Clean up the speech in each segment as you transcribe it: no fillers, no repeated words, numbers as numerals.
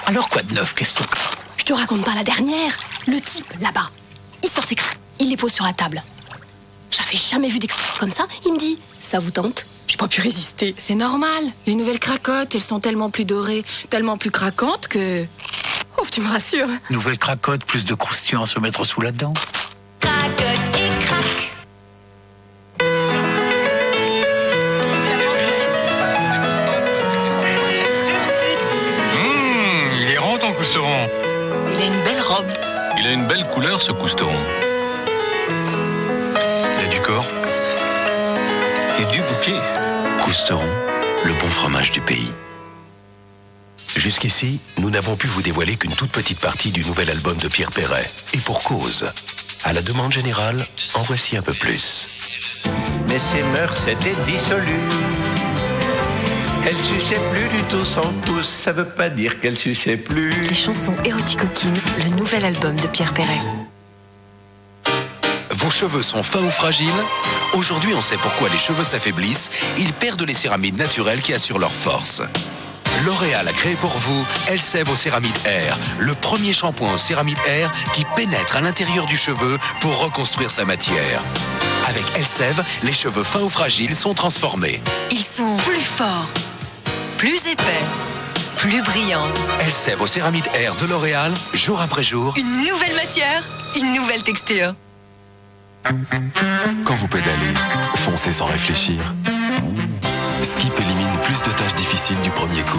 Alors quoi de neuf, question? Je te raconte pas la dernière. Le type, là-bas, il sort ses crêpes, il les pose sur la table. J'avais jamais vu des crêpes comme ça. Il me dit, ça vous tente? J'ai pas pu résister. C'est normal. Les nouvelles cracottes, elles sont tellement plus dorées, tellement plus craquantes que... Oh, tu me rassures. Nouvelle cracotte, plus de croustillants à se mettre sous la dent. Cracotte et craque. Il est rond ton cousteron. Il a une belle robe. Il a une belle couleur ce cousteron. Il a du corps. Et du bouquet. Cousteron, le bon fromage du pays. Jusqu'ici, nous n'avons pu vous dévoiler qu'une toute petite partie du nouvel album de Pierre Perret. Et pour cause. À la demande générale, en voici un peu plus. Mais ses mœurs étaient dissolues. Elle suçait plus du tout son pouce, ça veut pas dire qu'elle suçait plus. Les chansons éroticoquines, le nouvel album de Pierre Perret. Vos cheveux sont fins ou fragiles? Aujourd'hui, on sait pourquoi les cheveux s'affaiblissent. Ils perdent les céramides naturelles qui assurent leur force. L'Oréal a créé pour vous Elseve au Céramide Air, le premier shampoing au Céramide Air qui pénètre à l'intérieur du cheveu pour reconstruire sa matière. Avec Elseve, les cheveux fins ou fragiles sont transformés. Ils sont plus forts, plus épais, plus brillants. Elseve au Céramide Air de L'Oréal, jour après jour. Une nouvelle matière, une nouvelle texture. Quand vous pédalez, foncez sans réfléchir. Skip élimine plus de tâches difficiles du premier coup.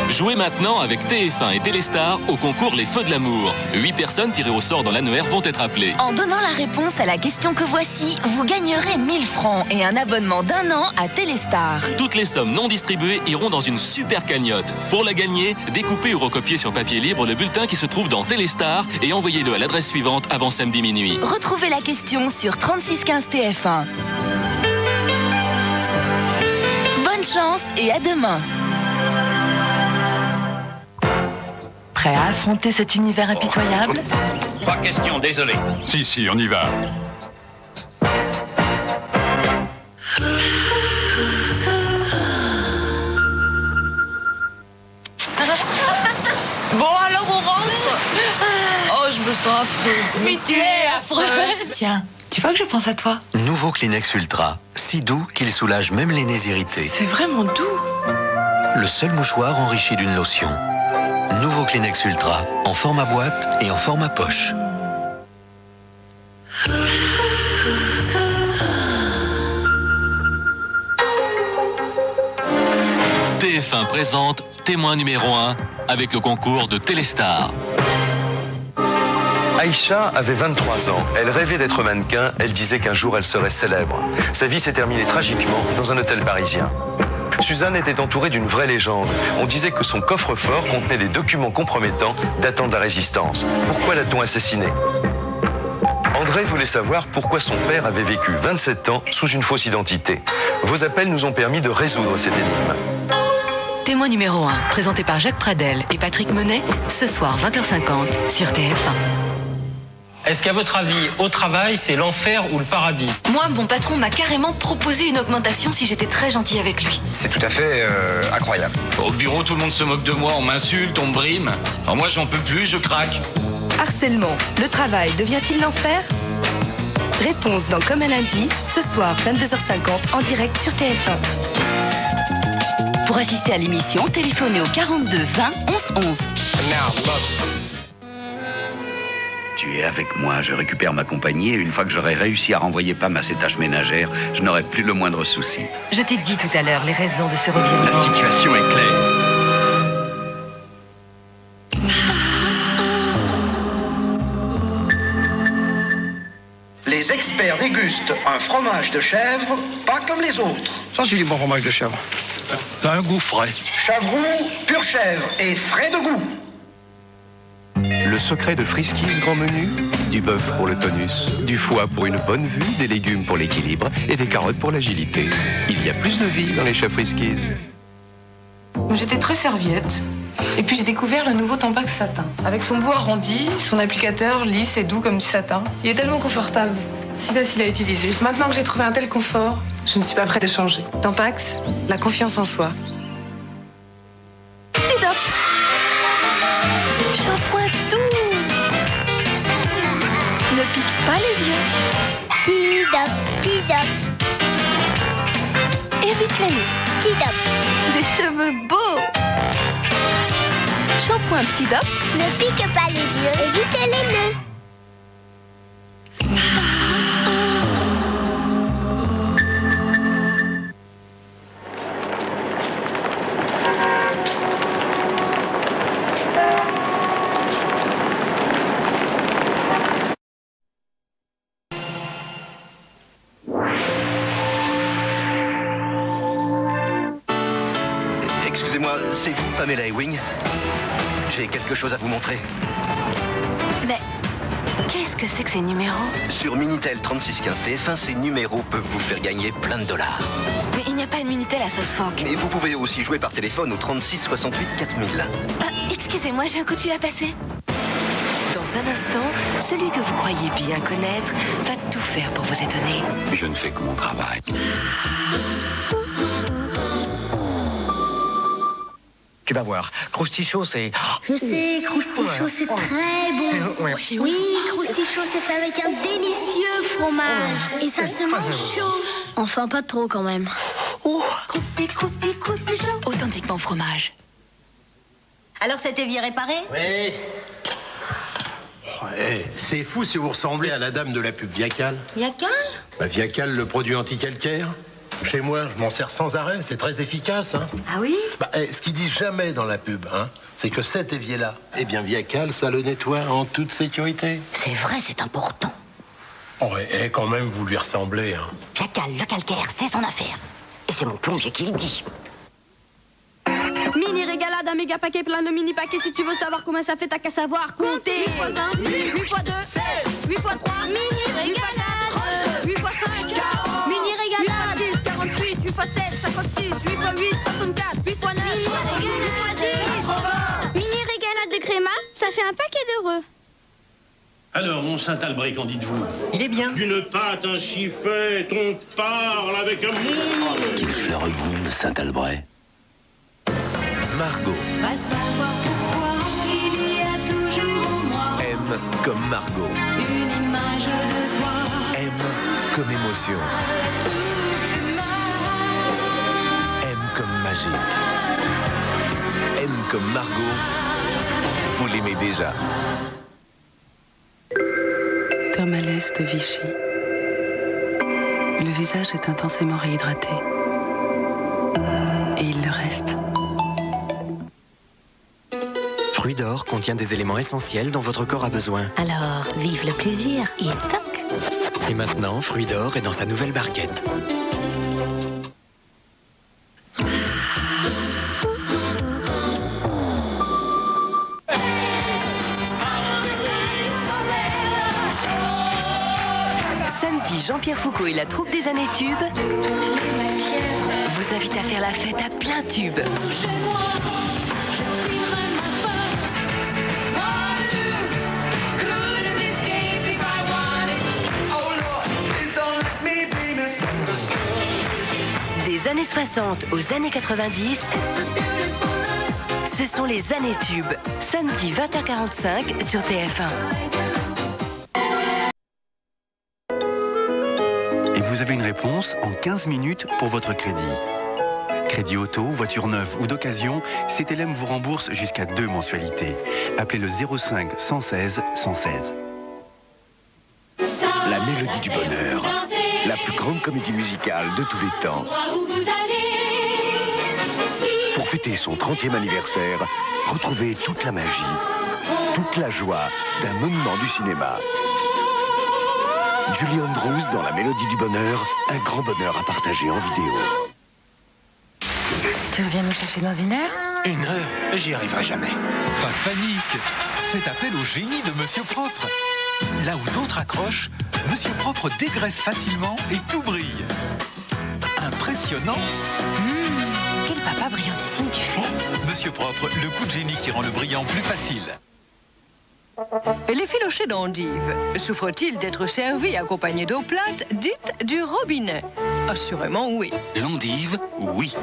Jouez maintenant avec TF1 et Téléstar au concours Les Feux de l'amour. 8 personnes tirées au sort dans l'annuaire vont être appelées. En donnant la réponse à la question que voici, vous gagnerez 1000 francs et un abonnement d'1 an à Téléstar. Toutes les sommes non distribuées iront dans une super cagnotte. Pour la gagner, découpez ou recopiez sur papier libre le bulletin qui se trouve dans Téléstar et envoyez-le à l'adresse suivante avant samedi minuit. Retrouvez la question sur 3615 TF1. Bonne chance et à demain. Prêt à affronter cet univers impitoyable? Pas question, désolé. Si, on y va. Bon, alors on rentre. Oh, je me sens affreuse. Mais tu es affreuse. Tiens, tu vois que je pense à toi. Nouveau Kleenex Ultra, si doux qu'il soulage même les nez irrités. C'est vraiment doux. Le seul mouchoir enrichi d'une lotion. Nouveau Kleenex Ultra, en format boîte et en format poche. TF1 présente Témoin numéro 1 avec le concours de Téléstar. Aïcha avait 23 ans. Elle rêvait d'être mannequin. Elle disait qu'un jour elle serait célèbre. Sa vie s'est terminée tragiquement dans un hôtel parisien. Suzanne était entourée d'une vraie légende. On disait que son coffre-fort contenait des documents compromettants datant de la Résistance. Pourquoi l'a-t-on assassinée? André voulait savoir pourquoi son père avait vécu 27 ans sous une fausse identité. Vos appels nous ont permis de résoudre cette énigme. Témoin numéro 1, présenté par Jacques Pradel et Patrick Monet, ce soir 20h50 sur TF1. Est-ce qu'à votre avis, au travail, c'est l'enfer ou le paradis? Moi, mon patron m'a carrément proposé une augmentation si j'étais très gentil avec lui. C'est tout à fait incroyable. Au bureau, tout le monde se moque de moi, on m'insulte, on me brime. Alors moi, j'en peux plus, je craque. Harcèlement, le travail devient-il l'enfer? Réponse dans Comme un lundi, ce soir 22h50 en direct sur TF1. Pour assister à l'émission, téléphonez au 42 20 11 11. Tu es avec moi, je récupère ma compagnie et une fois que j'aurai réussi à renvoyer Pam à ses tâches ménagères, je n'aurai plus le moindre souci. Je t'ai dit tout à l'heure les raisons de ce revirement. La situation est claire. Les experts dégustent un fromage de chèvre pas comme les autres. Ça, c'est du bon fromage de chèvre. Là, un goût frais. Chevroux, pure chèvre et frais de goût. Le secret de Friskies Grand Menu, du bœuf pour le tonus, du foie pour une bonne vue, des légumes pour l'équilibre et des carottes pour l'agilité. Il y a plus de vie dans les chefs Friskies. J'étais très serviette. Et puis j'ai découvert le nouveau Tampax satin. Avec son bout arrondi, son applicateur lisse et doux comme du satin. Il est tellement confortable, si facile à utiliser. Maintenant que j'ai trouvé un tel confort, je ne suis pas prête à changer. Tampax, la confiance en soi. Tidop. Shampoing doux. Ne pique pas les yeux. Tidop, Tidop. Évite les nœuds. Tidop. Des cheveux beaux. Shampoing Tidop. Ne pique pas les yeux. Évitez les nœuds. Excusez-moi, c'est vous, Pamela Ewing? J'ai quelque chose à vous montrer. Mais qu'est-ce que c'est que ces numéros? Sur Minitel 3615 TF1, ces numéros peuvent vous faire gagner plein de dollars. Mais il n'y a pas de Minitel à Sosfork. Et vous pouvez aussi jouer par téléphone au 36 68 4000. Excusez-moi, j'ai un coup de fil à passer. Dans un instant, celui que vous croyez bien connaître va tout faire pour vous étonner. Je ne fais que mon travail. Tu vas voir, Croustichaud, c'est... Je sais, Croustichaud, c'est très bon. Oui, Croustichaud, c'est fait avec un délicieux fromage. Et ça se mange chaud. Enfin, pas trop quand même. Croustichaud. Authentiquement fromage. Alors, cet évier réparé? Oui. C'est fou si vous ressemblez à la dame de la pub Viacal. Viacal? Viacal, le produit anti-calcaire. Chez moi, je m'en sers sans arrêt, c'est très efficace. Hein. Ah oui? Ce qu'ils disent jamais dans la pub, c'est que cet évier-là, Viacal, ça le nettoie en toute sécurité. C'est vrai, c'est important. Et quand même, vous lui ressemblez. Viacal, le calcaire, c'est son affaire. Et c'est mon plombier qui le dit. Mini régalade, un méga paquet plein de mini paquets. Si tu veux savoir combien ça fait, t'as qu'à savoir compter. 8 x 1, 8 x 2, 8 x 3, mini régalade, 8 x 5, 40, mini régalade, 8 x 6, 48, 8 x 7, 56, 8 x 8, 64, 8 x 9, 8 x 10, 80. Mini régalade de créma, ça fait un paquet d'heureux. Alors, mon Saint-Albret, qu'en dites-vous? Il est bien. D'une pâte, un chiffet, on parle avec amour. Quelle fleur ronde, Saint-Albret. Margot. Va savoir pourquoi il y a toujours en moi M comme Margot. une image de toi. M comme émotion. M comme magie. M comme Margot. Vous l'aimez déjà. Thermalès de Vichy. Le visage est intensément réhydraté. Et il le reste. Fruit d'or contient des éléments essentiels dont votre corps a besoin. Alors, vive le plaisir et toc. Et maintenant, Fruit d'or est dans sa nouvelle barquette. Samedi, Jean-Pierre Foucault et la troupe des années tubes vous invitent à faire la fête à plein tube. Des années 60 aux années 90, ce sont les années tubes. Samedi 20h45 sur TF1. Et vous avez une réponse en 15 minutes pour votre crédit. Crédit auto, voiture neuve ou d'occasion, CTLM vous rembourse jusqu'à 2 mensualités. Appelez le 05 116 116. La Mélodie du Bonheur, la plus grande comédie musicale de tous les temps. Pour fêter son 30e anniversaire, retrouvez toute la magie, toute la joie d'un monument du cinéma. Julie Andrews dans La Mélodie du Bonheur, un grand bonheur à partager en vidéo. Tu reviens nous chercher dans 1 heure? 1 heure? J'y arriverai jamais. Pas de panique. Faites appel au génie de Monsieur Propre. Là où d'autres accrochent, Monsieur Propre dégraisse facilement et tout brille. Impressionnant. Quel papa brillantissime du fait. Monsieur Propre, le coup de génie qui rend le brillant plus facile. Les filochés d'endives souffrent-ils d'être servis accompagnés d'eau plate dite du robinet? Assurément oui. L'endive, oui.